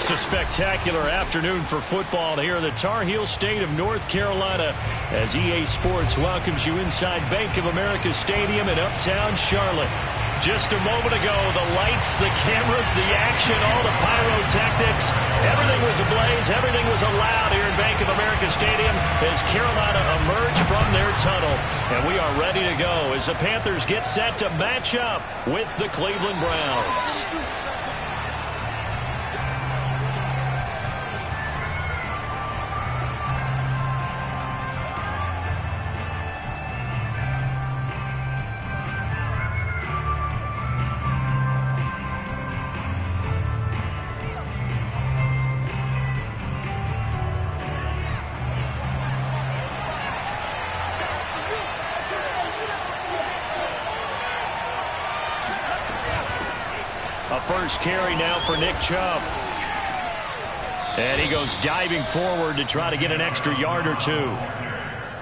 Just a spectacular afternoon for football here in the Tar Heel state of North Carolina as EA Sports welcomes you inside Bank of America Stadium in uptown Charlotte. Just a moment ago, the lights, the cameras, the action, all the pyrotechnics, everything was ablaze, everything was allowed here in Bank of America Stadium as Carolina emerged from their tunnel. And we are ready to go as the Panthers get set to match up with the Cleveland Browns. A first carry now for Nick Chubb. And he goes diving forward to try to get an extra yard or two.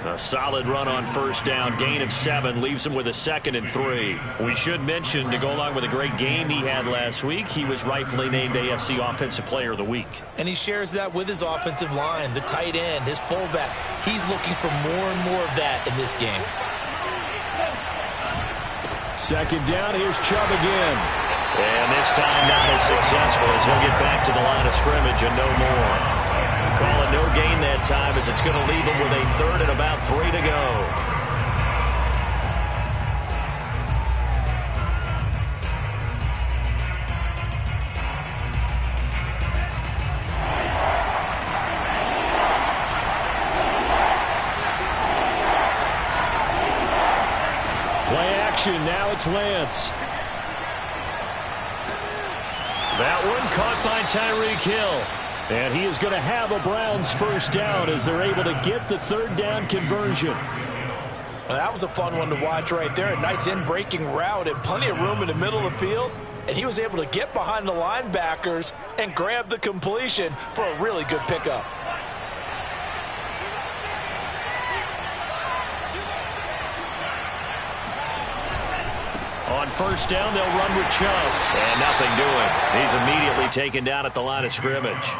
A solid run on first down. Gain of 7 leaves him with a 2nd and 3. We should mention, to go along with a great game he had last week, he was rightfully named AFC Offensive Player of the Week. And he shares that with his offensive line, the tight end, his fullback. He's looking for more and more of that in this game. Second down, here's Chubb again. And this time not as successful as he'll get back to the line of scrimmage and no more. Call it no gain that time as it's going to leave him with a 3rd and about 3 to go. Play action, now it's Lance. That one caught by Tyreek Hill. And he is going to have a Browns first down as they're able to get the 3rd down conversion. Well, that was a fun one to watch right there. A nice in-breaking route and plenty of room in the middle of the field. And he was able to get behind the linebackers and grab the completion for a really good pickup. On first down, they'll run with Chubb. And nothing doing. He's immediately taken down at the line of scrimmage.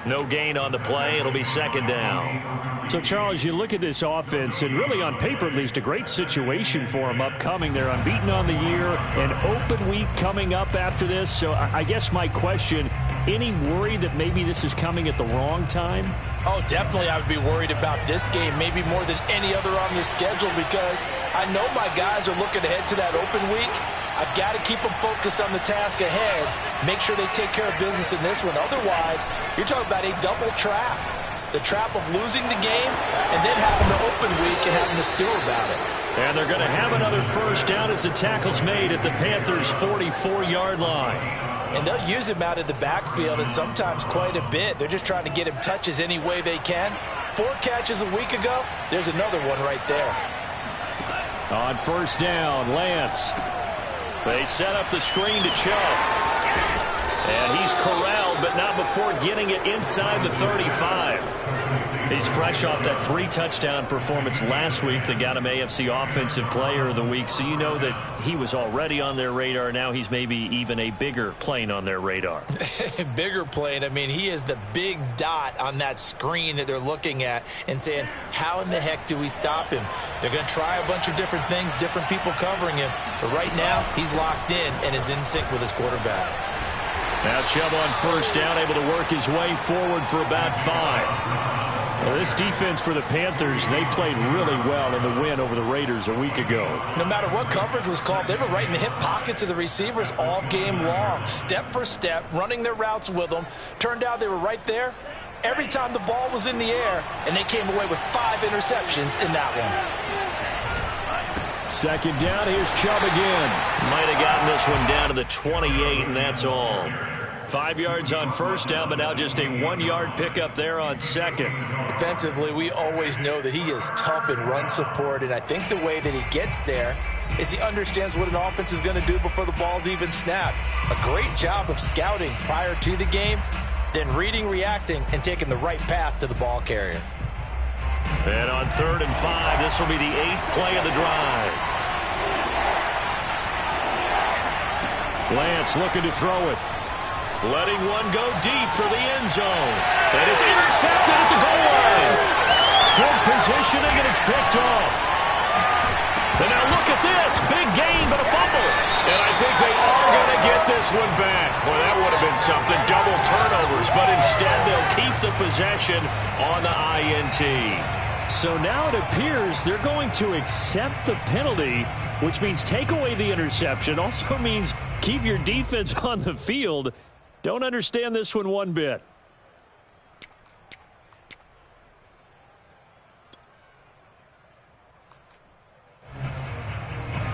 No gain on the play. It'll be 2nd down. So, Charles, you look at this offense, and really on paper at least, a great situation for them upcoming. They're unbeaten on the year, an open week coming up after this. So I guess my question, any worry that maybe this is coming at the wrong time? Oh, definitely I would be worried about this game, maybe more than any other on the schedule, because I know my guys are looking ahead to that open week. I've got to keep them focused on the task ahead, make sure they take care of business in this one. Otherwise, you're talking about a double trap. The trap of losing the game and then having the open week and having to stew about it. And they're going to have another first down as the tackle's made at the Panthers' 44-yard line. And they'll use him out of the backfield, and sometimes quite a bit. They're just trying to get him touches any way they can. 4 catches a week ago. There's another one right there. On first down, Lance. They set up the screen to Chubb. And he's corralled, but not before getting it inside the 35. He's fresh off that 3-touchdown performance last week that got him AFC Offensive Player of the Week. So you know that he was already on their radar. Now he's maybe even a bigger plane on their radar. Bigger plane. I mean, he is the big dot on that screen that they're looking at and saying, how in the heck do we stop him? They're going to try a bunch of different things, different people covering him. But right now, he's locked in and is in sync with his quarterback. Now Chubb on first down, able to work his way forward for about 5. Well, this defense for the Panthers, they played really well in the win over the Raiders a week ago. No matter what coverage was called, they were right in the hip pockets of the receivers all game long, step for step, running their routes with them. Turned out they were right there every time the ball was in the air, and they came away with 5 interceptions in that one. Second down, here's Chubb again. Might have gotten this one down to the 28, and that's all. 5 yards on first down, but now just a 1-yard pickup there on second. Defensively, we always know that he is tough in run support, and I think the way that he gets there is he understands what an offense is going to do before the ball's even snapped. A great job of scouting prior to the game, then reading, reacting, and taking the right path to the ball carrier. And on 3rd and 5, this will be the 8th play of the drive. Lance looking to throw it. letting one go deep for the end zone. And it's intercepted at the goal line. Good positioning, and it's picked off. And now look at this. Big gain, but a fumble. And I think they are going to get this one back. Well, that would have been something. Double turnovers, but instead they'll keep the possession on the INT. So now it appears they're going to accept the penalty, which means take away the interception. Also means keep your defense on the field. Don't understand this one bit.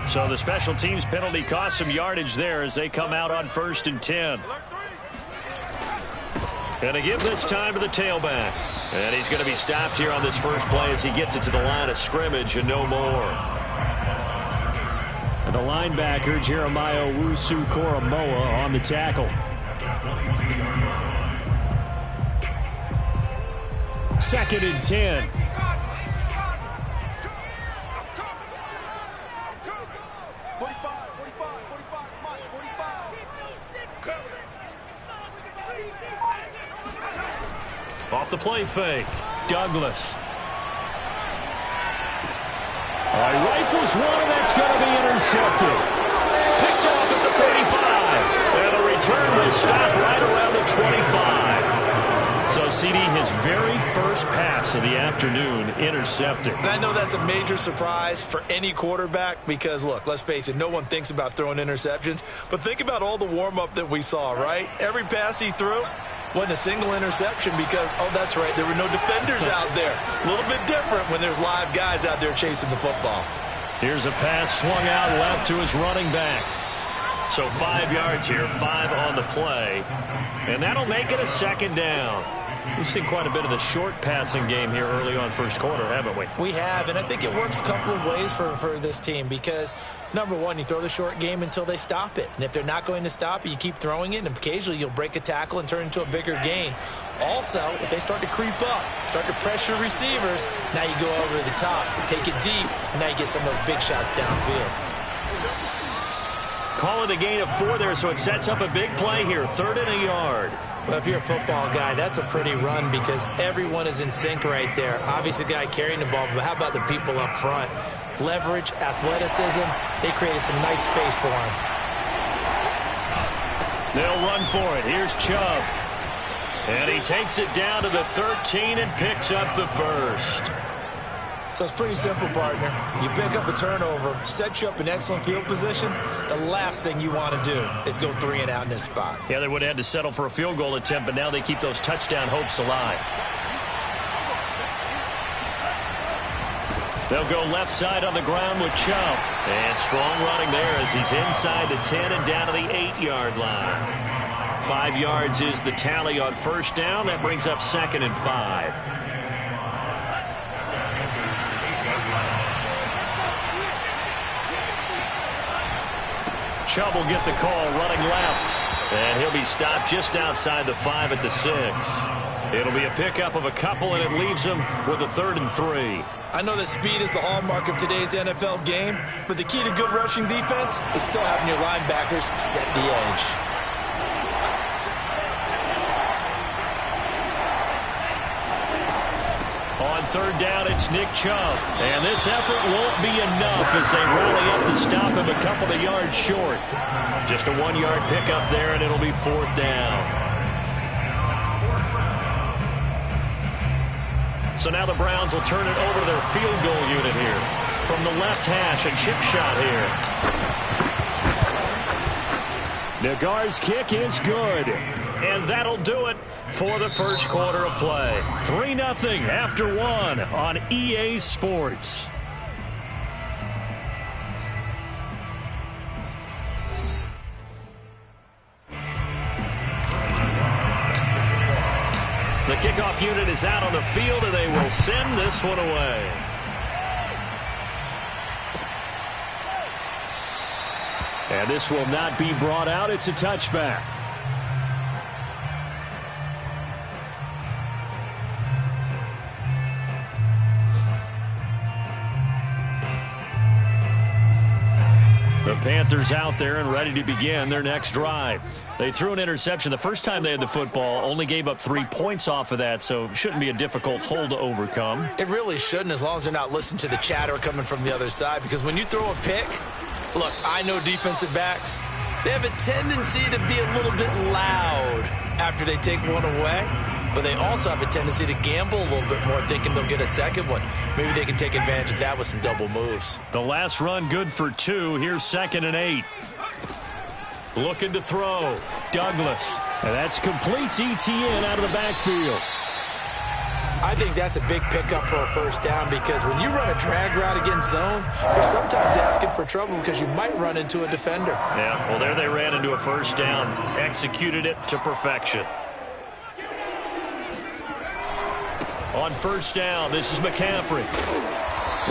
So the special teams penalty cost some yardage there as they come out on 1st and 10. Going to give this time to the tailback. And he's going to be stopped here on this first play as he gets it to the line of scrimmage and no more. And the linebacker, Jeremiah Owusu-Koramoah, on the tackle. Second and 10. Off the play fake, Douglas. All right, rifles one, and that's going to be intercepted. Picked off at the 35. And the return will stop right around the 25. So, CD, his very first pass of the afternoon intercepted. And I know that's a major surprise for any quarterback because, look, let's face it, no one thinks about throwing interceptions. But think about all the warm-up that we saw, right? Every pass he threw wasn't a single interception because, oh, that's right, there were no defenders out there. A little bit different when there's live guys out there chasing the football. Here's a pass swung out left to his running back. So 5 yards here, 5 on the play. And that'll make it a second down. We've seen quite a bit of the short passing game here early on first quarter, haven't we? We have, and I think it works a couple of ways for this team because, number one, you throw the short game until they stop it. And if they're not going to stop it, you keep throwing it, and occasionally you'll break a tackle and turn into a bigger gain. Also, if they start to creep up, start to pressure receivers, now you go over the top, take it deep, and now you get some of those big shots downfield. Call it a gain of 4 there, so it sets up a big play here, 3rd and a yard. Well, if you're a football guy, that's a pretty run because everyone is in sync right there. Obviously, the guy carrying the ball, but how about the people up front? Leverage, athleticism, they created some nice space for him. They'll run for it. Here's Chubb. And he takes it down to the 13 and picks up the first. So it's pretty simple, partner. You pick up a turnover, set you up in excellent field position. The last thing you want to do is go 3 and out in this spot. Yeah, they would have had to settle for a field goal attempt, but now they keep those touchdown hopes alive. They'll go left side on the ground with Chubb. And strong running there as he's inside the 10 and down to the 8-yard line. 5 yards is the tally on first down. That brings up 2nd and 5. Chubb will get the call running left. And he'll be stopped just outside the 5 at the 6. It'll be a pickup of a couple, and it leaves him with a 3rd and 3. I know that speed is the hallmark of today's NFL game, but the key to good rushing defense is still having your linebackers set the edge. On 3rd down, it's Nick Chubb. And this effort won't be enough as they rally up to stop him a couple of yards short. Just a 1-yard pickup there, and it'll be 4th down. So now the Browns will turn it over to their field goal unit here. From the left hash, a chip shot here. Nagar's kick is good. And that'll do it for the first quarter of play. 3-0 after 1 on EA Sports. The kickoff unit is out on the field, and they will send this one away. And this will not be brought out. It's a touchback. The Panthers out there and ready to begin their next drive. They threw an interception the first time they had the football, only gave up 3 points off of that, so shouldn't be a difficult hole to overcome. It really shouldn't, as long as they're not listening to the chatter coming from the other side, because when you throw a pick, look, I know defensive backs, they have a tendency to be a little bit loud after they take one away, but they also have a tendency to gamble a little bit more, thinking they'll get a second one. Maybe they can take advantage of that with some double moves. The last run good for 2. Here's 2nd and 8. Looking to throw. Douglas. And that's complete. ETN out of the backfield. I think that's a big pickup for a first down, because when you run a drag route against zone, you're sometimes asking for trouble because you might run into a defender. Yeah, well, there they ran into a first down. Executed it to perfection. On first down, this is McCaffrey.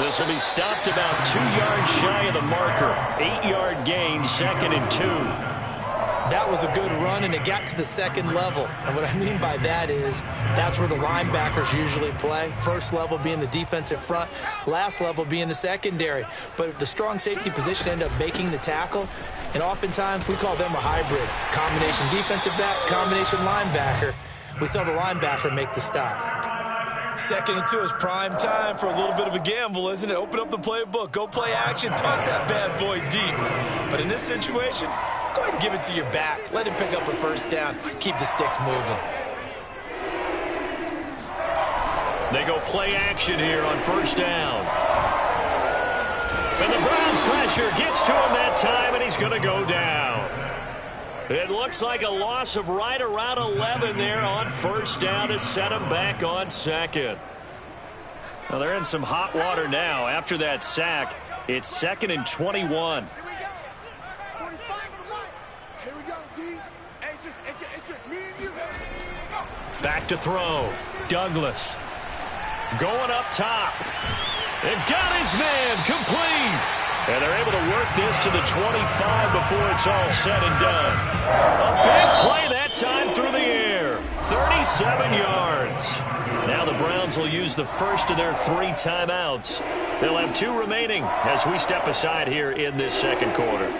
This will be stopped about 2 yards shy of the marker. 8-yard gain, 2nd and 2. That was a good run, and it got to the second level. And what I mean by that is that's where the linebackers usually play. First level being the defensive front, last level being the secondary. But the strong safety position ended up making the tackle, and oftentimes we call them a hybrid. Combination defensive back, combination linebacker. We saw the linebacker make the stop. 2nd and 2 is prime time for a little bit of a gamble, isn't it? Open up the playbook, go play action, toss that bad boy deep. But in this situation, go ahead and give it to your back. Let him pick up a first down. Keep the sticks moving. They go play action here on first down. And the Browns pressure gets to him that time, and he's going to go down. It looks like a loss of right around 11 there on first down to set him back on 2nd. Well, they're in some hot water now. After that sack, it's 2nd and 21. Back to throw. Douglas. Going up top. They've got his man complete. And they're able to work this to the 25 before it's all said and done. A big play that time through the air. 37 yards. Now the Browns will use the first of their 3 timeouts. They'll have 2 remaining as we step aside here in this second quarter.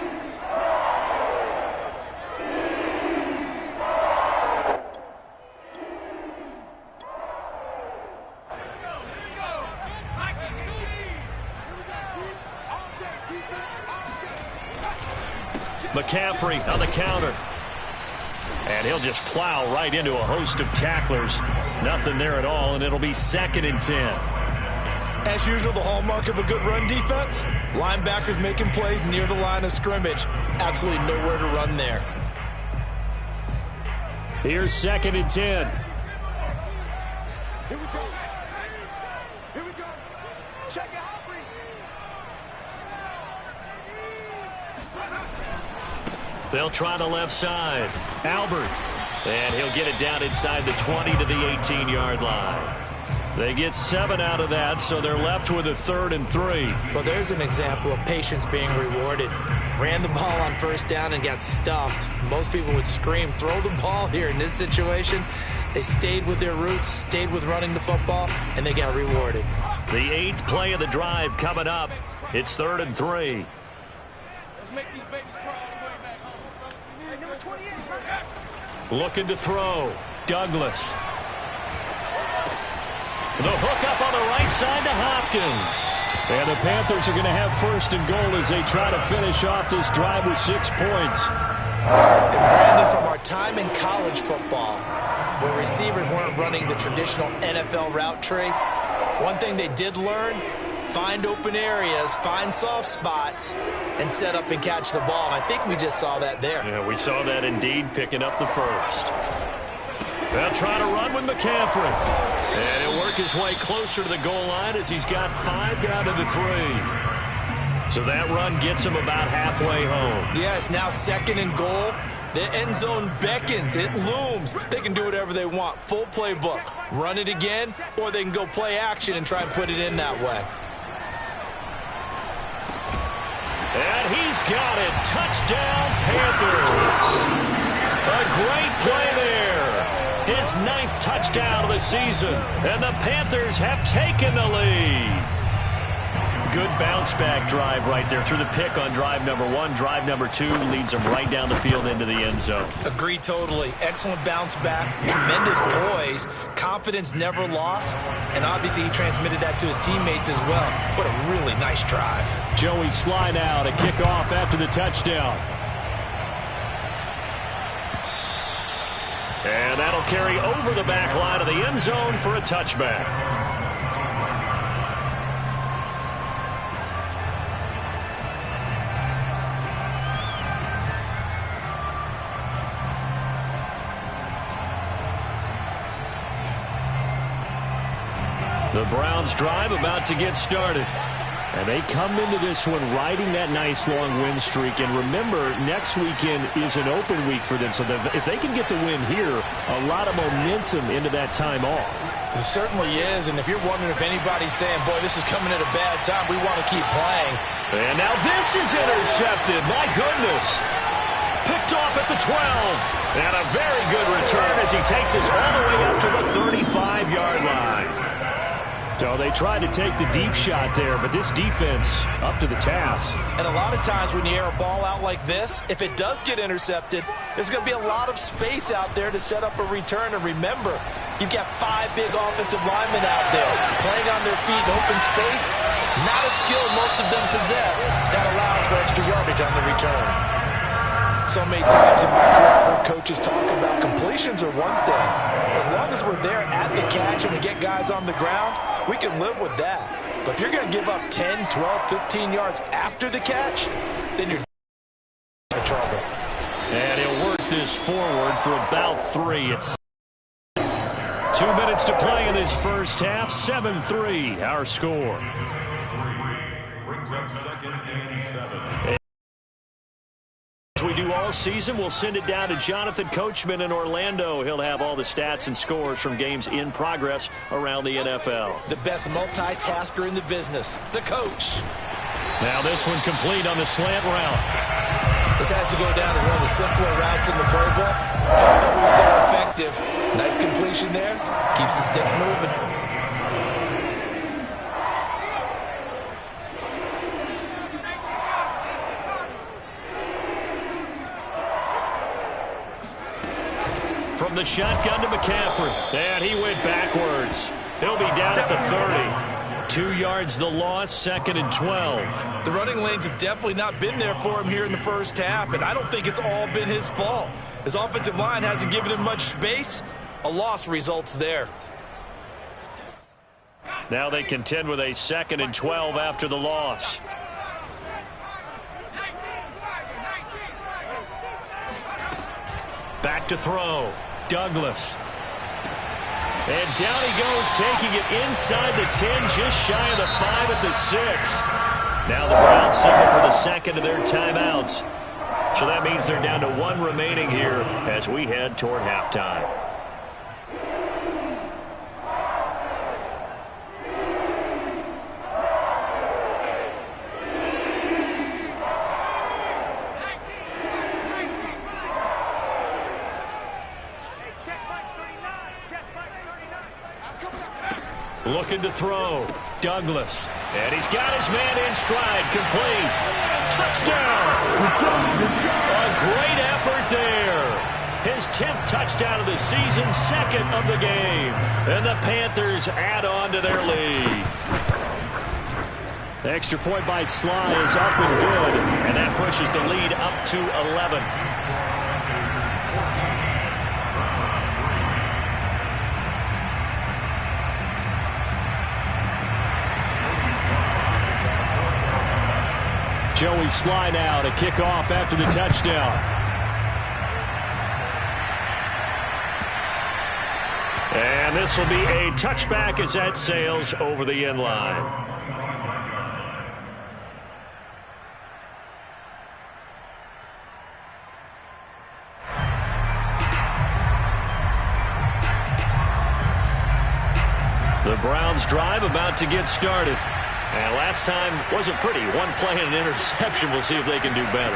McCaffrey on the counter. And he'll just plow right into a host of tacklers. Nothing there at all, and it'll be 2nd and 10. As usual, the hallmark of a good run defense, linebackers making plays near the line of scrimmage. Absolutely nowhere to run there. Here's 2nd and 10. Here we go. Here we go. Check it out. They'll try the left side. Albert. And he'll get it down inside the 20 to the 18-yard line. They get 7 out of that, so they're left with a 3rd and 3. Well, there's an example of patience being rewarded. Ran the ball on first down and got stuffed. Most people would scream, throw the ball here. In this situation, they stayed with their roots, stayed with running the football, and they got rewarded. The 8th play of the drive coming up. It's 3rd and 3. Let's make these babies cry all the way back home. Hey, number 28. Looking to throw. Douglas. The hook up on the right side to Hopkins. And the Panthers are going to have 1st and goal as they try to finish off this drive with 6 points. And Brandon, from our time in college football, where receivers weren't running the traditional NFL route tree, one thing they did learn, find open areas, find soft spots, and set up and catch the ball. And I think we just saw that there. Yeah, we saw that indeed, picking up the 1st. They'll try to run with McCaffrey. And he'll work his way closer to the goal line as he's got 5 down to the 3. So that run gets him about halfway home. Yes, now 2nd and goal. The end zone beckons. It looms. They can do whatever they want. Full playbook. Run it again, or they can go play action and try and put it in that way. And he's got it. Touchdown, Panthers. A great play there. His 9th touchdown of the season. And the Panthers have taken the lead. good bounce-back drive right there through the pick on drive number 1. Drive number 2 leads them right down the field into the end zone. Agree totally. Excellent bounce back, tremendous poise, confidence never lost, and obviously he transmitted that to his teammates as well. What a really nice drive. Joey Sly now to kick off after the touchdown. And that'll carry over the back line of the end zone for a touchback. The Browns drive about to get started. And they come into this one riding that nice long win streak. And remember, next weekend is an open week for them. So if they can get the win here, a lot of momentum into that time off. It certainly is. And if you're wondering if anybody's saying, boy, this is coming at a bad time, we want to keep playing. And now this is intercepted. My goodness. Picked off at the 12. And a very good return as he takes us all the way up to the 35-yard line. So they tried to take the deep shot there, but this defense up to the task. And a lot of times when you air a ball out like this, if it does get intercepted, there's going to be a lot of space out there to set up a return. And remember, you've got 5 big offensive linemen out there playing on their feet in open space. Not a skill most of them possess that allows for extra yardage on the return. So many times in my career, I've heard coaches talk about completions are one thing. As long as we're there at the catch and we get guys on the ground, we can live with that. But if you're going to give up 10, 12, 15 yards after the catch, then you're in trouble. And he'll work this forward for about 3. It's 2 minutes to play in this first half. 7-3, our score. Brings up 2nd and 7. As we do all season, we'll send it down to Jonathan Coachman in Orlando. He'll have all the stats and scores from games in progress around the NFL. The best multitasker in the business, the coach. Now this one complete on the slant route. This has to go down as one of the simpler routes in the playbook, but always so effective. Nice completion there. Keeps the sticks moving. From the shotgun to McCaffrey. And he went backwards. He'll be down at the 30. 2 yards the loss, 2nd and 12. The running lanes have definitely not been there for him here in the first half, and I don't think it's all been his fault. His offensive line hasn't given him much space. A loss results there. Now they contend with a 2nd and 12 after the loss. Back to throw. Douglas. And down he goes, taking it inside the 10, just shy of the 5 at the 6. Now the Browns signal for the second of their timeouts. So that means they're down to 1 remaining here as we head toward halftime. Looking to throw. Douglas. And he's got his man in stride. Complete. Touchdown. A great effort there. His 10th touchdown of the season, 2nd of the game. And the Panthers add on to their lead. The extra point by Sly is up and good. And that pushes the lead up to 11. Joey Sly now to kick off after the touchdown. And this will be a touchback as that sails over the end line. The Browns drive about to get started. And last time wasn't pretty. 1 play and an interception. We'll see if they can do better.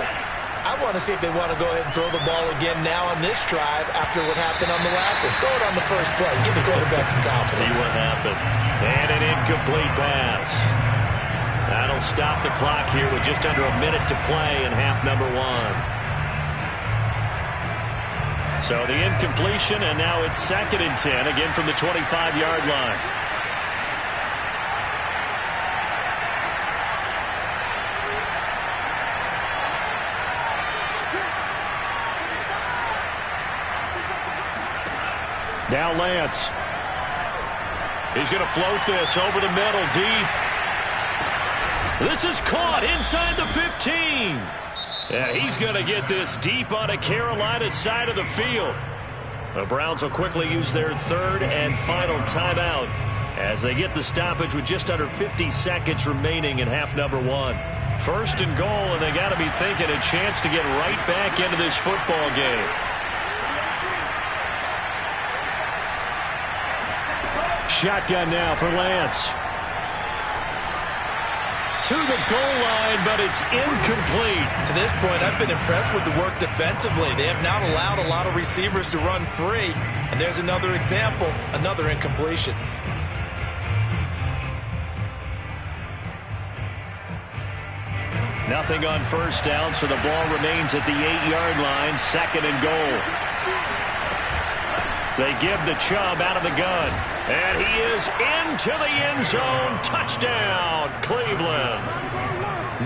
I want to see if they want to go ahead and throw the ball again now on this drive after what happened on the last one. Throw it on the first play. Give the quarterback some confidence. See what happens. And an incomplete pass. That'll stop the clock here with just under a minute to play in half number 1. So the incompletion, and now it's 2nd and 10, again from the 25-yard line. Now Lance. He's going to float this over the middle, deep. This is caught inside the 15. And he's going to get this deep on a Carolina side of the field. The Browns will quickly use their 3rd and final timeout as they get the stoppage with just under 50 seconds remaining in half number 1. 1st and goal, and they got to be thinking a chance to get right back into this football game. Shotgun now for Lance. To the goal line, but it's incomplete. To this point, I've been impressed with the work defensively. They have not allowed a lot of receivers to run free. And there's another example, another incompletion. Nothing on 1st down, so the ball remains at the 8-yard line, 2nd and goal. They give the Chubb out of the gun. And he is into the end zone. Touchdown, Cleveland.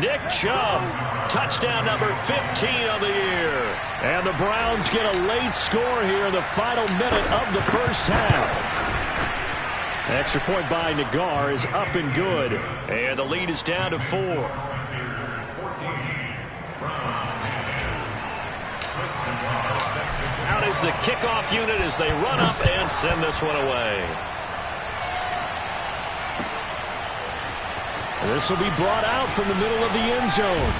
Nick Chubb, touchdown number 15 of the year. And the Browns get a late score here in the final minute of the 1st half. Extra point by Nagar is up and good. And the lead is down to 4. Out is the kickoff unit as they run up and send this one away. This will be brought out from the middle of the end zone.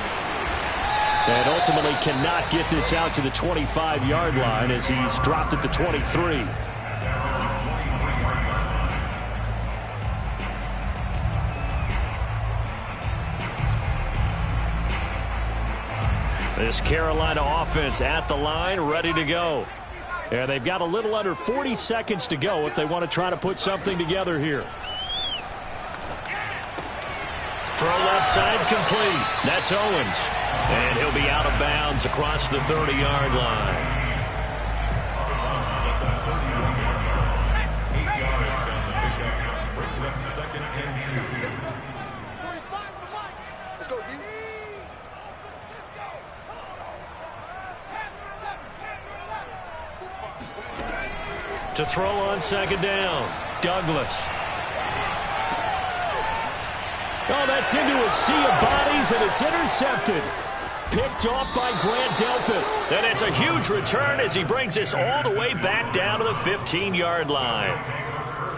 And ultimately cannot get this out to the 25-yard line as he's dropped at the 23. This Carolina offense at the line, ready to go. And they've got a little under 40 seconds to go if they want to try to put something together here. Throw left side complete. That's Owens. And he'll be out of bounds across the 30-yard line. To throw on 2nd down, Douglas. Oh, that's into a sea of bodies, and it's intercepted. Picked off by Grant Delpit. And it's a huge return as he brings this all the way back down to the 15-yard line.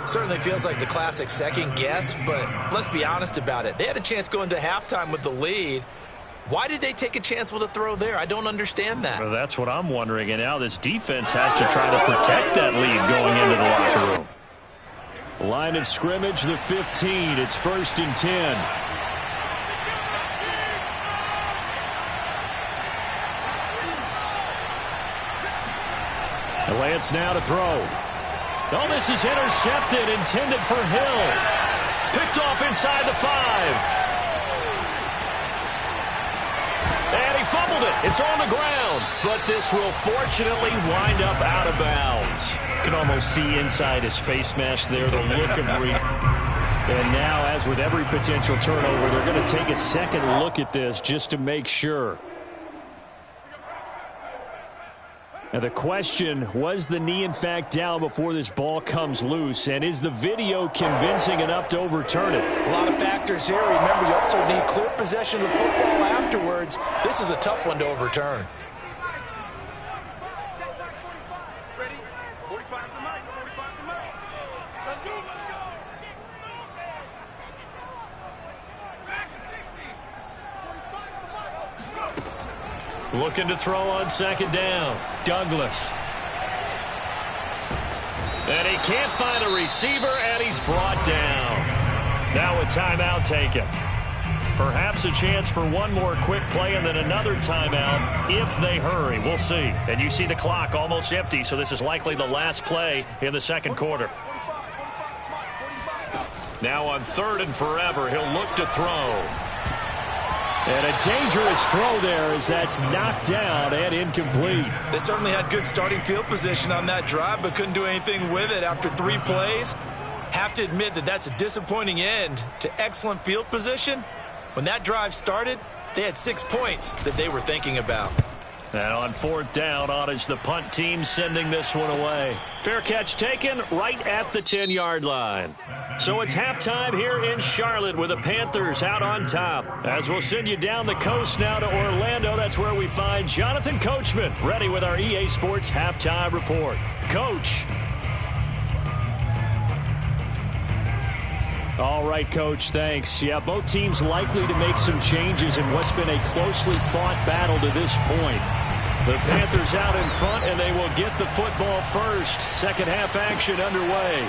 Certainly feels like the classic second guess, but let's be honest about it. They had a chance going to halftime with the lead. Why did they take a chance with a throw there? I don't understand that. Well, that's what I'm wondering. And now this defense has to try to protect that lead going into the locker room. Line of scrimmage, the 15. It's 1st and 10. Lance now to throw. Oh, this is intercepted, intended for Hill. Picked off inside the 5. And he fumbled it. It's on the ground. But this will fortunately wind up out of bounds. You can almost see inside his face mask there the look of And now, as with every potential turnover, they're going to take a second look at this just to make sure. Now the question, was the knee in fact down before this ball comes loose? And is the video convincing enough to overturn it? A lot of factors here. Remember, you also need clear possession of the football afterwards. This is a tough one to overturn. Ready? 45 to Mike. 45 to Mike. Let's go. Let's go. Back to 60. 45 to Mike. Looking to throw on 2nd down. Douglas. And he can't find a receiver, and he's brought down. Now a timeout taken. Perhaps a chance for one more quick play and then another timeout if they hurry. We'll see. And you see the clock almost empty, so this is likely the last play in the second quarter. Now on 3rd and forever, he'll look to throw. And a dangerous throw there as that's knocked down and incomplete. They certainly had good starting field position on that drive, but couldn't do anything with it after 3 plays. Have to admit that that's a disappointing end to excellent field position. When that drive started, they had 6 points that they were thinking about. And on 4th down, on is the punt team sending this one away. Fair catch taken right at the 10-yard line. So it's halftime here in Charlotte with the Panthers out on top. As we'll send you down the coast now to Orlando, that's where we find Jonathan Coachman ready with our EA Sports halftime report. Coach. All right, Coach, thanks. Yeah, both teams likely to make some changes in what's been a closely fought battle to this point. The Panthers out in front, and they will get the football first. Second half action underway.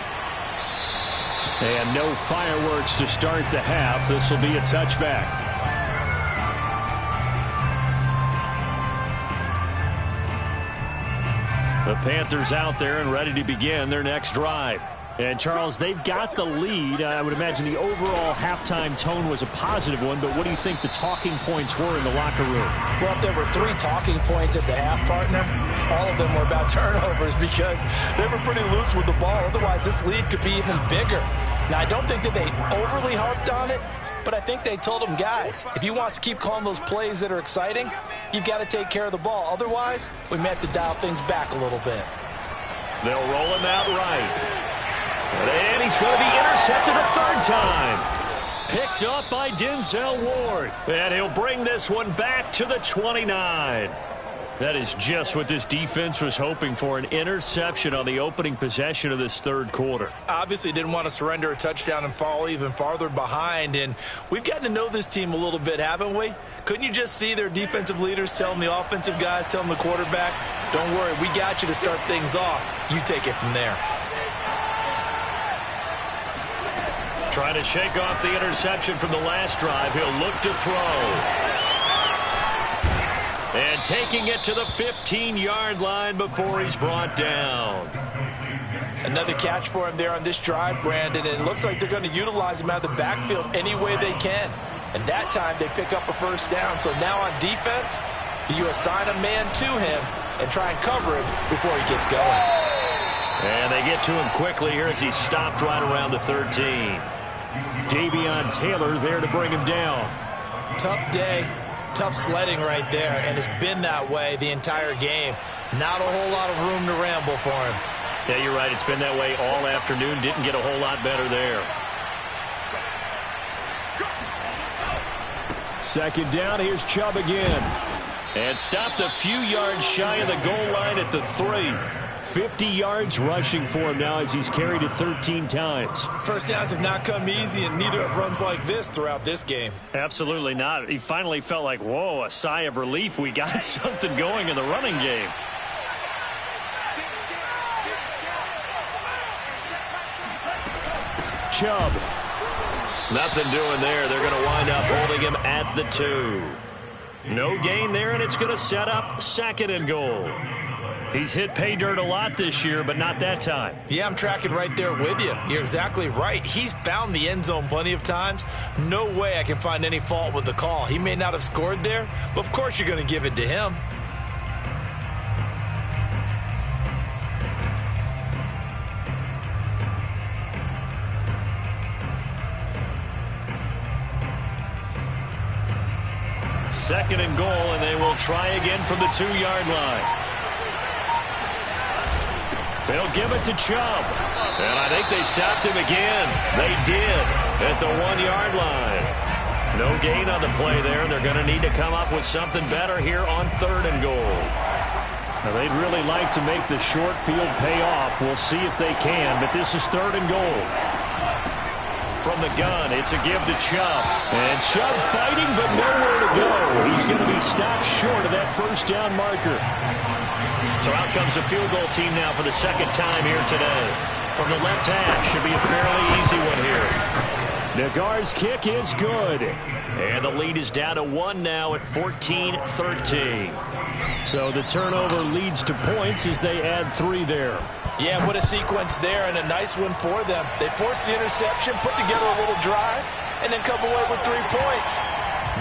And no fireworks to start the half. This will be a touchback. The Panthers out there and ready to begin their next drive. And, Charles, they've got the lead. I would imagine the overall halftime tone was a positive one, but what do you think the talking points were in the locker room? Well, if there were 3 talking points at the half, partner, all of them were about turnovers because they were pretty loose with the ball. Otherwise, this lead could be even bigger. Now, I don't think that they overly harped on it, but I think they told them, guys, if you want to keep calling those plays that are exciting, you've got to take care of the ball. Otherwise, we may have to dial things back a little bit. They'll roll him out right. And he's going to be intercepted a 3rd time. Picked up by Denzel Ward. And he'll bring this one back to the 29. That is just what this defense was hoping for, an interception on the opening possession of this 3rd quarter. Obviously didn't want to surrender a touchdown and fall even farther behind. And we've gotten to know this team a little bit, haven't we? Couldn't you just see their defensive leaders telling the offensive guys, telling the quarterback, don't worry, we got you to start things off. You take it from there. Trying to shake off the interception from the last drive. He'll look to throw. And taking it to the 15-yard line before he's brought down. Another catch for him there on this drive, Brandon. And it looks like they're going to utilize him out of the backfield any way they can. And that time they pick up a 1st down. So now on defense, do you assign a man to him and try and cover him before he gets going? And they get to him quickly here as he's stopped right around the 13. Davion Taylor there to bring him down. Tough day, tough sledding right there, and it's been that way the entire game. Not a whole lot of room to ramble for him. Yeah, you're right. It's been that way all afternoon. Didn't get a whole lot better there. 2nd down, here's Chubb again. And stopped a few yards shy of the goal line at the 3. 50 yards rushing for him now as he's carried it 13 times. 1st downs have not come easy, and neither have runs like this throughout this game. Absolutely not. He finally felt like, whoa, a sigh of relief. We got something going in the running game. Chubb. Nothing doing there. They're going to wind up holding him at the 2. No gain there, and it's going to set up 2nd and goal. He's hit pay dirt a lot this year, but not that time. Yeah, I'm tracking right there with you. You're exactly right. He's found the end zone plenty of times. No way I can find any fault with the call. He may not have scored there, but of course you're going to give it to him. Second and goal, and they will try again from the 2-yard line. They'll give it to Chubb. And I think they stopped him again. They did at the 1-yard line. No gain on the play there. They're going to need to come up with something better here on 3rd and goal. Now, they'd really like to make the short field pay off. We'll see if they can, but this is 3rd and goal. From the gun, it's a give to Chubb. And Chubb fighting, but nowhere to go. He's going to be stopped short of that 1st down marker. So out comes the field goal team now for the 2nd time here today. From the left hash, should be a fairly easy one here. Nagar's kick is good. And the lead is down to 1 now at 14-13. So the turnover leads to points as they add 3 there. Yeah, what a sequence there, and a nice one for them. They forced the interception, put together a little drive, and then come away with 3 points.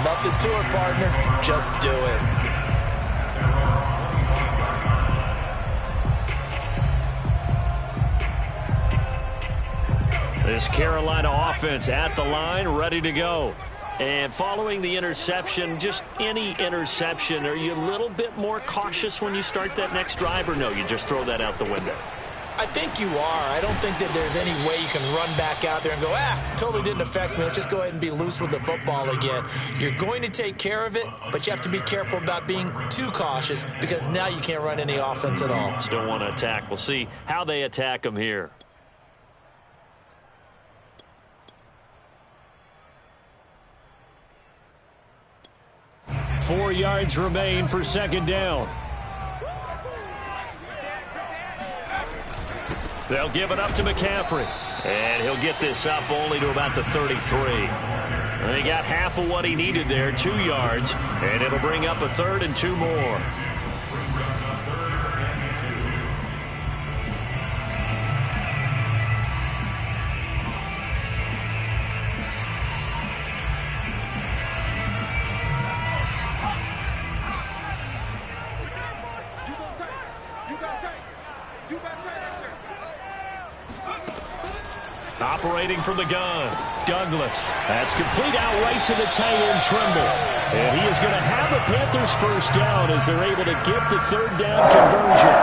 Nothing to it, partner. Just do it. This Carolina offense at the line, ready to go. And following the interception, just any interception, are you a little bit more cautious when you start that next drive, or no, you just throw that out the window? I think you are. I don't think that there's any way you can run back out there and go, totally didn't affect me. Let's just go ahead and be loose with the football again. You're going to take care of it, but you have to be careful about being too cautious because now you can't run any offense at all. Still want to attack. We'll see how they attack them here. Four yards remain for second down. They'll give it up to McCaffrey. And he'll get this up only to about the 33. He got half of what he needed there, 2 yards. And it'll bring up a 3rd and 2 more. Operating from the gun, Douglas. That's complete out right to the tight end, Trimble. And he is going to have a Panthers first down as they're able to get the 3rd down conversion.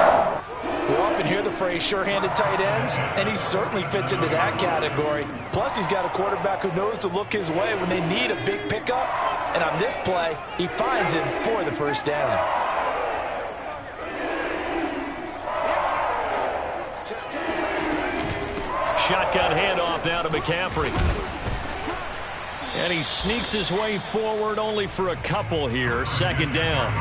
We often hear the phrase sure-handed tight ends, and he certainly fits into that category. Plus, he's got a quarterback who knows to look his way when they need a big pickup. And on this play, he finds him for the first down. Shotgun handoff now to McCaffrey. And he sneaks his way forward only for a couple here. Second down.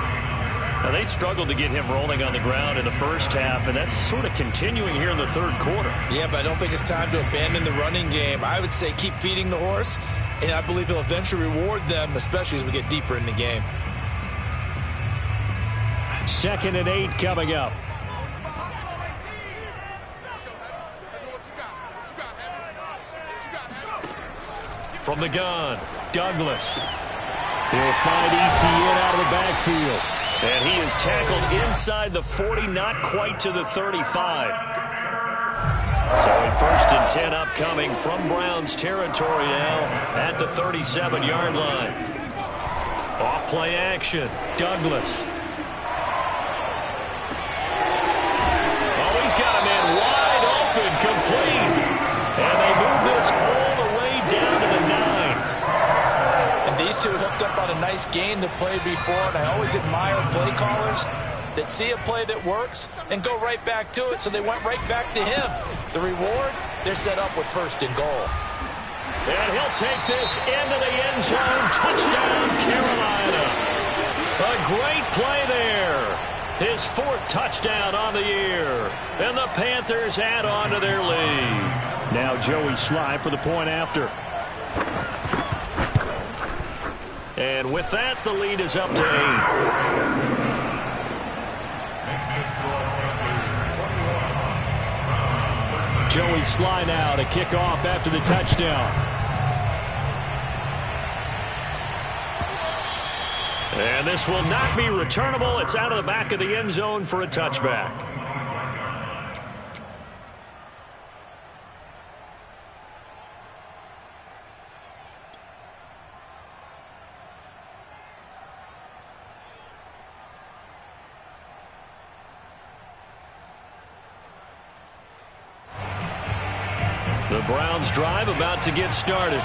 Now, they struggled to get him rolling on the ground in the first half, and that's sort of continuing here in the third quarter. Yeah, but I don't think it's time to abandon the running game. I would say keep feeding the horse, and I believe he'll eventually reward them, especially as we get deeper in the game. 2nd and 8 coming up. From the gun, Douglas. He'll find Etienne out of the backfield. And he is tackled inside the 40, not quite to the 35. So a 1st and 10 upcoming from Browns territory now at the 37-yard line. Off play action, Douglas. Oh, he's got a man wide open, complete. And they move this all the way down to the 9. And these two hooked up on a nice gain that played before, and I always admire play callers that see a play that works and go right back to it, so they went right back to him. The reward, they're set up with 1st and goal. And he'll take this into the end zone. Touchdown, Carolina. A great play there. His 4th touchdown on the year. And the Panthers add on to their lead. Now Joey Sly for the point after. And with that, the lead is up to 8. Joey Sly now to kick off after the touchdown. And this will not be returnable. It's out of the back of the end zone for a touchback. The Browns drive about to get started.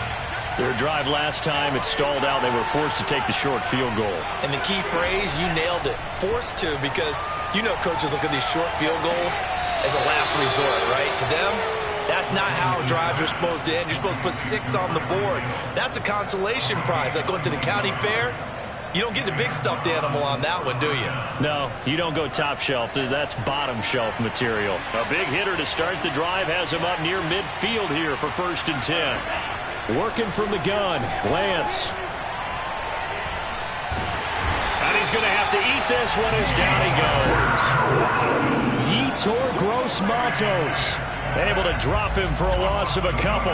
Their drive last time, it stalled out. They were forced to take the short field goal. And the key phrase, you nailed it, forced to, because you know coaches look at these short field goals as a last resort, right? To them, that's not how drives are supposed to end. You're supposed to put 6 on the board. That's a consolation prize, like going to the county fair. You don't get the big stuffed animal on that one, do you? No, you don't go top shelf. That's bottom shelf material. A big hitter to start the drive has him up near midfield here for 1st and 10. Working from the gun, Lance. And he's going to have to eat this one as down he goes. Yetur Gross-Matos able to drop him for a loss of a couple.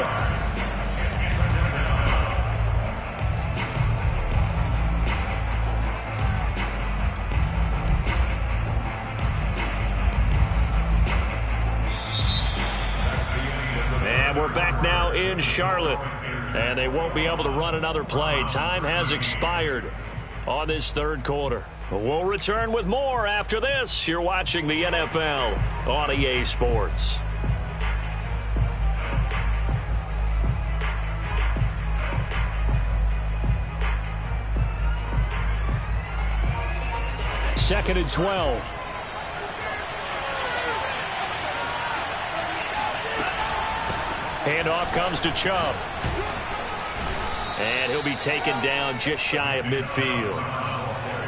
And we're back now in Charlotte. And they won't be able to run another play. Time has expired on this third quarter. We'll return with more after this. You're watching the NFL on EA Sports. Second and 12. Handoff comes to Chubb. And he'll be taken down just shy of midfield.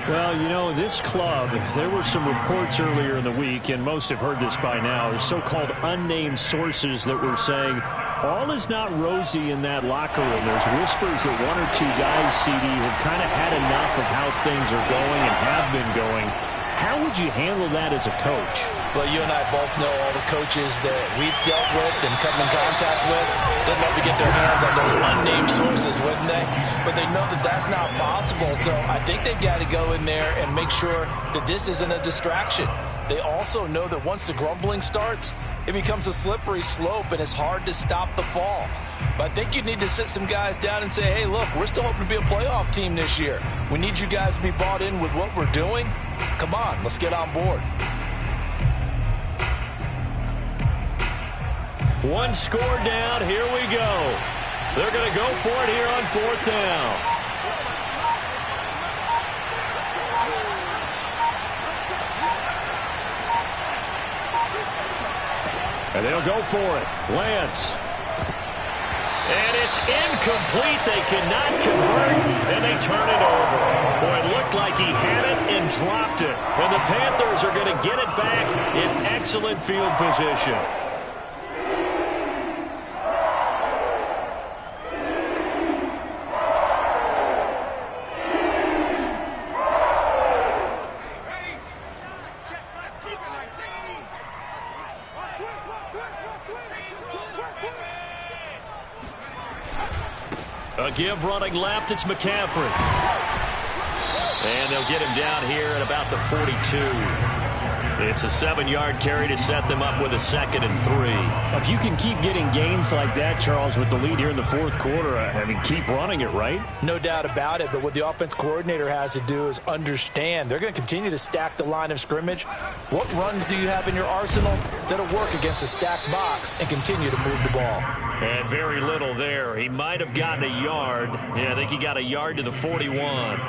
Well, you know, this club, there were some reports earlier in the week, and most have heard this by now, so-called unnamed sources that were saying all is not rosy in that locker room. There's whispers that one or two guys, CD, have kind of had enough of how things are going and have been going. How would you handle that as a coach? Well, you and I both know all the coaches that we've dealt with and come in contact with. They'd love to get their hands on those unnamed sources, wouldn't they? But they know that that's not possible. So I think they've got to go in there and make sure that this isn't a distraction. They also know that once the grumbling starts, it becomes a slippery slope and it's hard to stop the fall. But I think you need to sit some guys down and say, hey, look, we're still hoping to be a playoff team this year. We need you guys to be bought in with what we're doing. Come on, let's get on board. One score down. Here we go. They're going to go for it here on fourth down. And they'll go for it. Lance. And it's incomplete. They cannot convert, and they turn it over. Boy, it looked like he had it and dropped it. And the Panthers are going to get it back in excellent field position. A give running left, it's McCaffrey. And they'll get him down here at about the 42. It's a 7-yard carry to set them up with a 2nd and 3. If you can keep getting gains like that, Charles, with the lead here in the fourth quarter, I mean, keep running it, right? No doubt about it, but what the offense coordinator has to do is understand they're going to continue to stack the line of scrimmage. What runs do you have in your arsenal that'll work against a stacked box and continue to move the ball? And very little there. He might have gotten a yard. Yeah, I think he got a yard to the 41.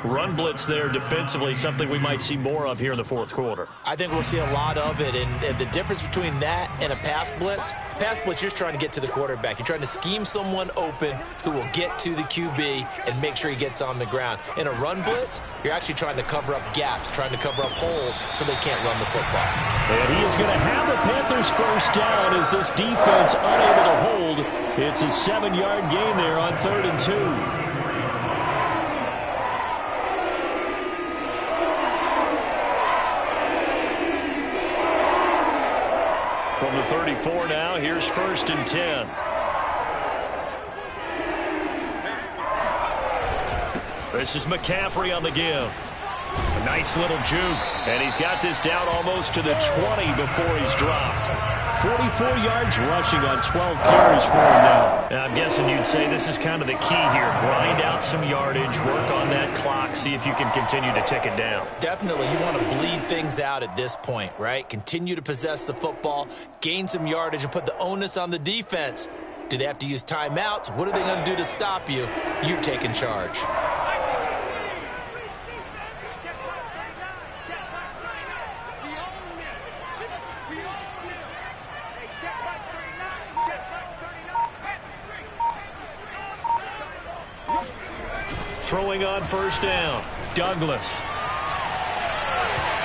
Run blitz there defensively, something we might see more of here in the fourth quarter. I think we'll see a lot of it, and the difference between that and a pass blitz, you're just trying to get to the quarterback. You're trying to scheme someone open who will get to the QB and make sure he gets on the ground. In a run blitz, you're actually trying to cover up gaps, trying to cover up holes so they can't run the football. And he is going to have the Panthers first down as this defense unable to hold. It's a 7-yard gain there on 3rd and 2. From the 34 now, here's 1st and 10. This is McCaffrey on the give. A nice little juke, and he's got this down almost to the 20 before he's dropped. 44 yards rushing on 12 carries for him now. And I'm guessing you'd say this is kind of the key here. Grind out some yardage, work on that clock, see if you can continue to tick it down. Definitely. You want to bleed things out at this point, right? Continue to possess the football, gain some yardage, and put the onus on the defense. Do they have to use timeouts? What are they going to do to stop you? You're taking charge. Throwing on 1st down. Douglas.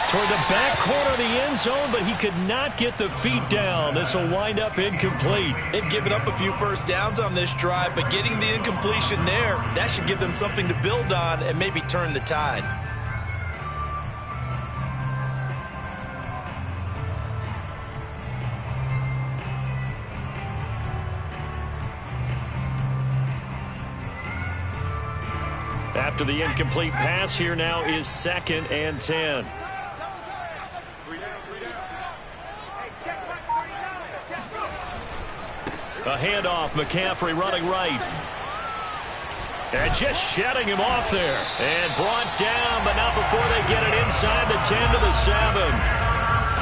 Toward the back corner of the end zone, but he could not get the feet down. This will wind up incomplete. They've given up a few first downs on this drive, but getting the incompletion there, that should give them something to build on and maybe turn the tide. After the incomplete pass, here now is 2nd and 10. A handoff, McCaffrey running right. And just shedding him off there. And brought down, but not before they get it inside the 10 to the 7.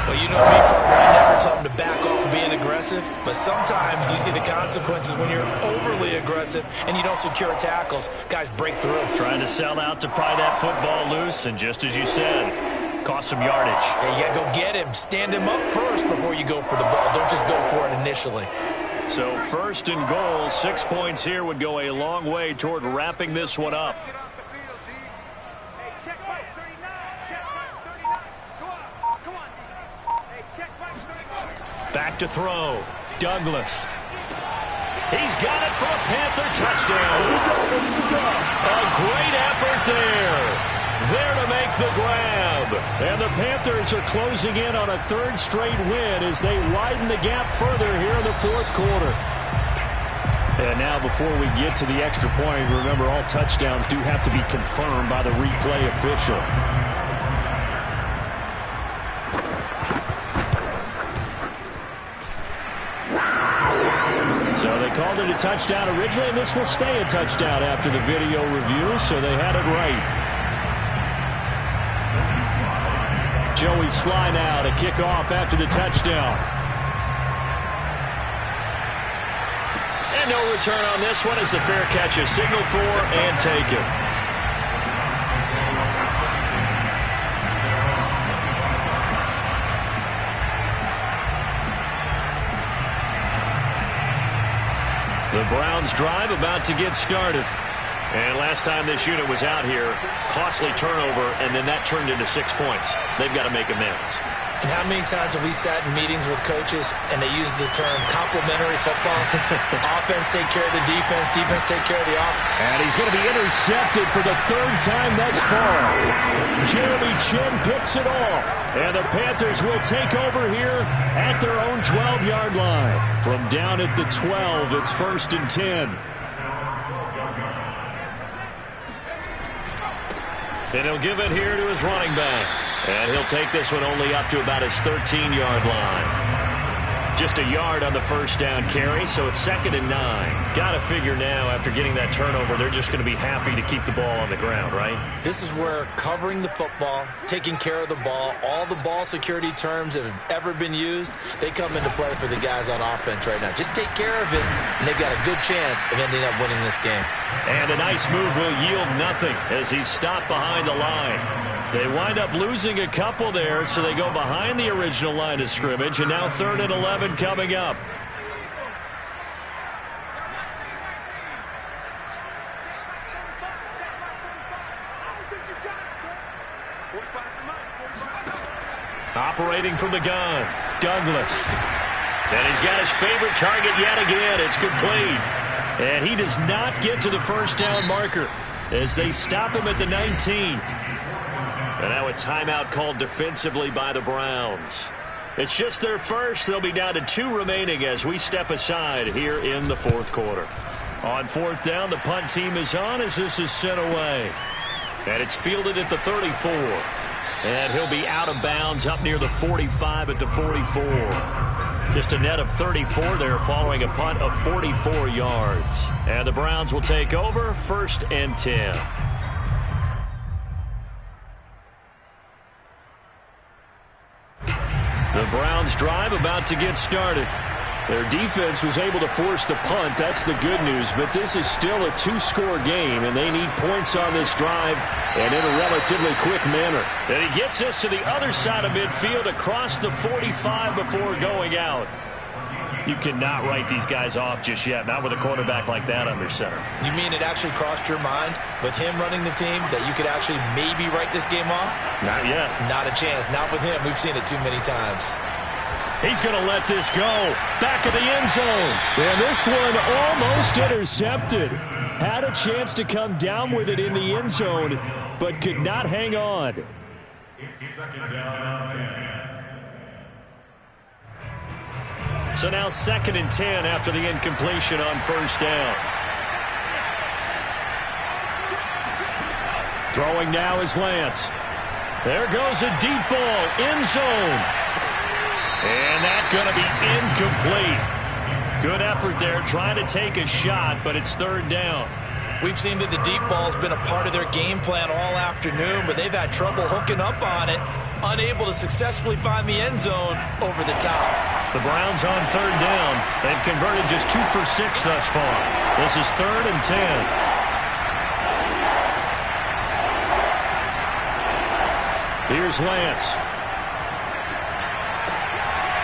Well, you know me, partner. I never tell them to back off of being aggressive, but sometimes you see the consequences when you're overly aggressive and you don't secure tackles. Guys break through. Trying to sell out to pry that football loose, and just as you said, cost some yardage. Yeah, you got to go get him. Stand him up first before you go for the ball. Don't just go for it initially. So 1st and goal, 6 points here would go a long way toward wrapping this one up. Back to throw. Douglas. He's got it for a Panther touchdown. A great effort there. There to make the grab. And the Panthers are closing in on a 3rd straight win as they widen the gap further here in the 4th quarter. And now before we get to the extra point, remember all touchdowns do have to be confirmed by the replay official. So they called it a touchdown originally, and this will stay a touchdown after the video review, so they had it right. Joey Sly now to kick off after the touchdown. And no return on this one as the fair catch is signaled for and taken. The Browns drive about to get started. And last time this unit was out here, costly turnover, and then that turned into 6 points. They've got to make amends. And how many times have we sat in meetings with coaches and they use the term complementary football? Offense take care of the defense, defense take care of the offense. And he's going to be intercepted for the 3rd time thus far. Jeremy Chin picks it off. And the Panthers will take over here at their own 12-yard line. From down at the 12, it's 1st and 10. And he'll give it here to his running back. And he'll take this one only up to about his 13-yard line. Just a yard on the 1st down carry, so it's 2nd and 9. Got to figure now, after getting that turnover, they're just going to be happy to keep the ball on the ground, right? This is where covering the football, taking care of the ball, all the ball security terms that have ever been used, they come into play for the guys on offense right now. Just take care of it, and they've got a good chance of ending up winning this game. And a nice move will yield nothing as he's stopped behind the line. They wind up losing a couple there, so they go behind the original line of scrimmage, and now 3rd and 11 coming up. Operating from the gun, Douglas. And he's got his favorite target yet again. It's complete. And he does not get to the 1st down marker as they stop him at the 19. And now a timeout called defensively by the Browns. It's just their first. They'll be down to 2 remaining as we step aside here in the 4th quarter. On 4th down, the punt team is on as this is sent away. And it's fielded at the 34. And he'll be out of bounds up near the 45 at the 44. Just a net of 34 there following a punt of 44 yards. And the Browns will take over 1st and 10. The Browns drive about to get started. Their defense was able to force the punt. That's the good news. But this is still a 2-score game, and they need points on this drive and in a relatively quick manner. And he gets us to the other side of midfield across the 45 before going out. You cannot write these guys off just yet, not with a quarterback like that under center. You mean it actually crossed your mind with him running the team that you could actually maybe write this game off? Not yet. Not a chance. Not with him. We've seen it too many times. He's going to let this go. Back of the end zone. And this one almost intercepted. Had a chance to come down with it in the end zone, but could not hang on. It's 2nd down and 10. So now 2nd and 10 after the incompletion on 1st down. Throwing now is Lance. There goes a deep ball, end zone. And that's going to be incomplete. Good effort there, trying to take a shot, but it's third down. We've seen that the deep ball's been a part of their game plan all afternoon, but they've had trouble hooking up on it, unable to successfully find the end zone over the top. The Browns on third down. They've converted just 2 for 6 thus far. This is 3rd and 10. Here's Lance.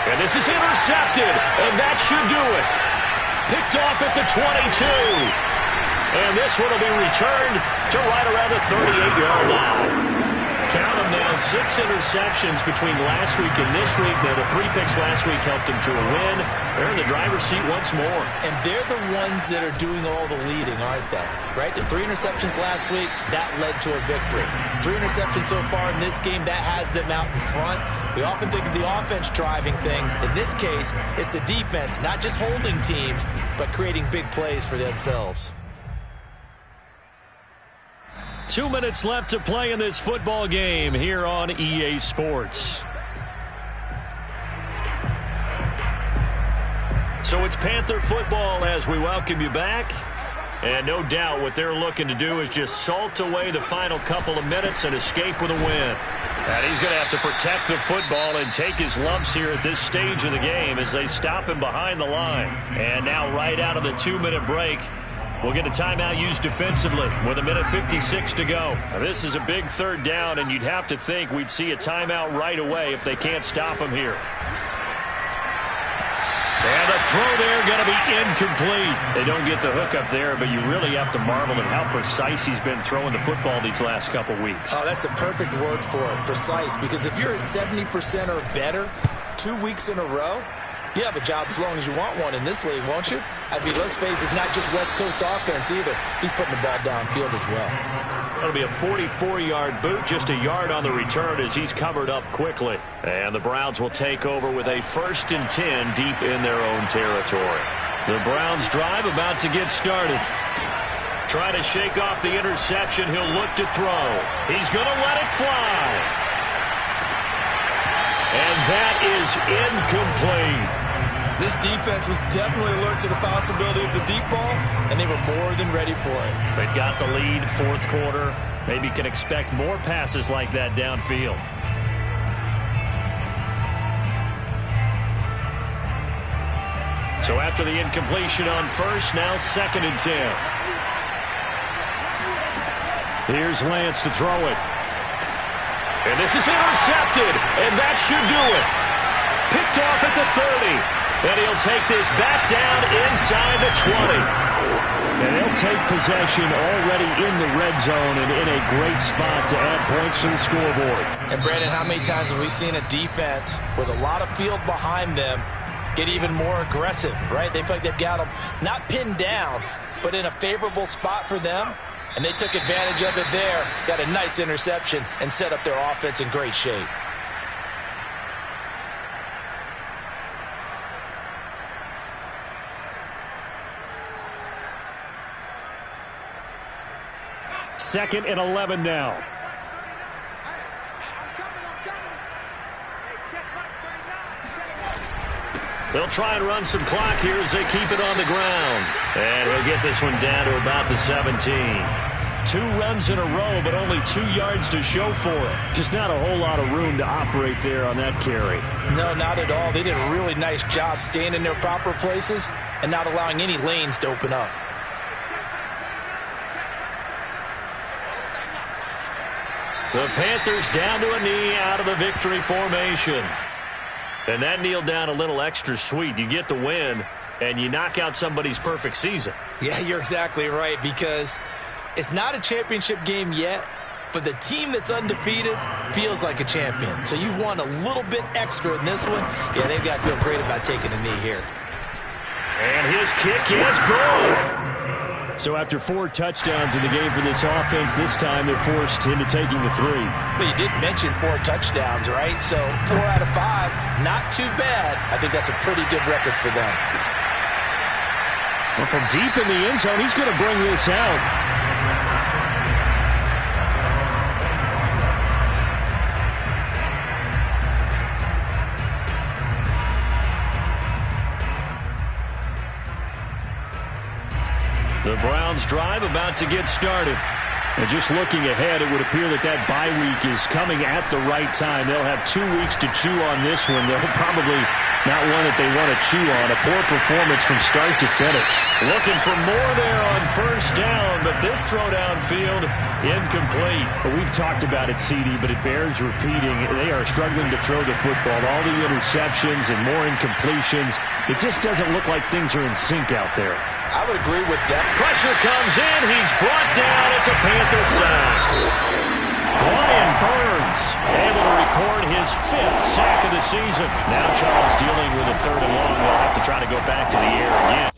And this is intercepted, and that should do it. Picked off at the 22. And this one will be returned to right around the 38-yard line. Count them now, 6 interceptions between last week and this week. Now, the 3 picks last week helped them to a win. They're in the driver's seat once more. And they're the ones that are doing all the leading, aren't they? Right? The 3 interceptions last week, that led to a victory. 3 interceptions so far in this game, that has them out in front. We often think of the offense driving things. In this case, it's the defense, not just holding teams, but creating big plays for themselves. 2 minutes left to play in this football game here on EA Sports. So it's Panther football as we welcome you back. And no doubt what they're looking to do is just salt away the final couple of minutes and escape with a win. And he's going to have to protect the football and take his lumps here at this stage of the game as they stop him behind the line. And now right out of the 2-minute break, we'll get a timeout used defensively with 1:56 to go. Now, this is a big third down, and you'd have to think we'd see a timeout right away if they can't stop him here. And the throw there going to be incomplete. They don't get the hook up there, but you really have to marvel at how precise he's been throwing the football these last couple weeks. Oh, that's the perfect word for it, precise, because if you're at 70% or better 2 weeks in a row, you have a job as long as you want one in this league, won't you? I mean, let's face it, it's not just West Coast offense either. He's putting the ball downfield as well. That'll be a 44-yard boot, just a yard on the return as he's covered up quickly. And the Browns will take over with a 1st and 10 deep in their own territory. The Browns drive about to get started. Trying to shake off the interception. He'll look to throw. He's going to let it fly. And that is incomplete. This defense was definitely alert to the possibility of the deep ball, and they were more than ready for it. They've got the lead, 4th quarter. Maybe can expect more passes like that downfield. So after the incompletion on 1st, now 2nd and 10. Here's Lance to throw it. And this is intercepted, and that should do it. Picked off at the 30. And he'll take this back down inside the 20. And he'll take possession already in the red zone and in a great spot to add points to the scoreboard. And, Brandon, how many times have we seen a defense with a lot of field behind them get even more aggressive, right? They feel like they've got them not pinned down, but in a favorable spot for them. And they took advantage of it there, got a nice interception, and set up their offense in great shape. Second and 11 now. They'll try and run some clock here as they keep it on the ground. And he'll get this one down to about the 17. 2 runs in a row, but only 2 yards to show for it. Just not a whole lot of room to operate there on that carry. No, not at all. They did a really nice job staying in their proper places and not allowing any lanes to open up. The Panthers down to a knee out of the victory formation. And that kneel down a little extra sweet. You get the win, and you knock out somebody's perfect season. Yeah, you're exactly right, because it's not a championship game yet, but the team that's undefeated feels like a champion. So you've won a little bit extra in this one. Yeah, they've got to feel great about taking a knee here. And his kick is good. So after 4 touchdowns in the game for this offense, this time they're forced into taking the 3. But you did mention 4 touchdowns, right? So 4 out of 5, not too bad. I think that's a pretty good record for them. Well, from deep in the end zone, he's going to bring this out. The Browns drive about to get started. And just looking ahead, it would appear that that bye week is coming at the right time. They'll have 2 weeks to chew on this one. They'll probably not one that they want to chew on. A poor performance from start to finish. Looking for more there on first down, but this throw downfield incomplete. Well, we've talked about it, CD, but it bears repeating. They are struggling to throw the football. All the interceptions and more incompletions. It just doesn't look like things are in sync out there. I would agree with that. Pressure comes in. He's brought down. It's a Panther sack. Brian Burns able to record his 5th sack of the season. Now Charles dealing with a 3rd and long. They'll have to try to go back to the air again.